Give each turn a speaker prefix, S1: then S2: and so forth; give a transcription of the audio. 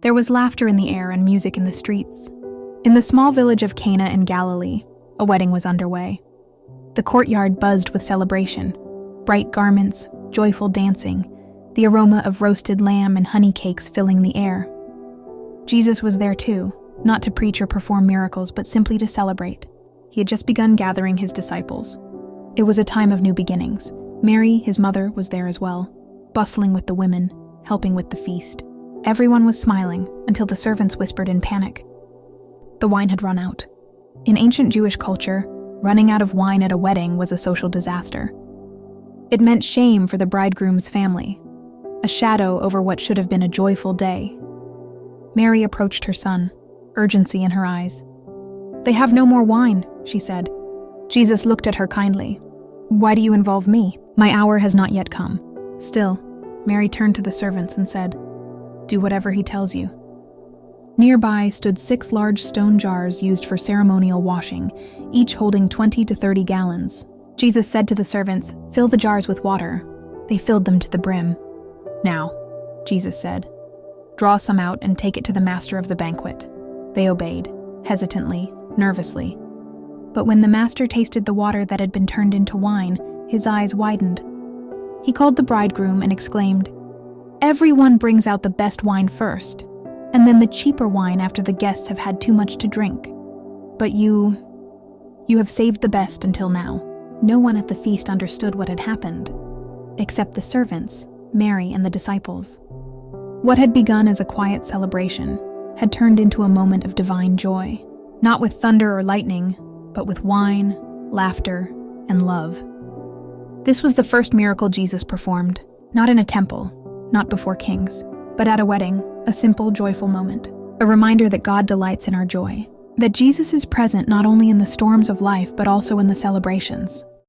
S1: There was laughter in the air and music in the streets. In the small village of Cana in Galilee, a wedding was underway. The courtyard buzzed with celebration, bright garments, joyful dancing, the aroma of roasted lamb and honey cakes filling the air. Jesus was there too, not to preach or perform miracles, but simply to celebrate. He had just begun gathering his disciples. It was a time of new beginnings. Mary, his mother, was there as well, bustling with the women, helping with the feast. Everyone was smiling until the servants whispered in panic. The wine had run out. In ancient Jewish culture, running out of wine at a wedding was a social disaster. It meant shame for the bridegroom's family, a shadow over what should have been a joyful day. Mary approached her son, urgency in her eyes. "They have no more wine," she said. Jesus looked at her kindly. "Why do you involve me? My hour has not yet come." Still, Mary turned to the servants and said, "Do whatever he tells you." Nearby stood 6 large stone jars used for ceremonial washing, each holding 20 to 30 gallons. Jesus said to the servants, "Fill the jars with water." They filled them to the brim. "Now," Jesus said, "draw some out and take it to the master of the banquet." They obeyed, hesitantly, nervously. But when the master tasted the water that had been turned into wine, his eyes widened. He called the bridegroom and exclaimed, "Everyone brings out the best wine first, and then the cheaper wine after the guests have had too much to drink. But you have saved the best until now." No one at the feast understood what had happened, except the servants, Mary, and the disciples. What had begun as a quiet celebration had turned into a moment of divine joy, not with thunder or lightning, but with wine, laughter, and love. This was the first miracle Jesus performed, not in a temple, not before kings, but at a wedding, a simple, joyful moment, a reminder that God delights in our joy, that Jesus is present not only in the storms of life but also in the celebrations.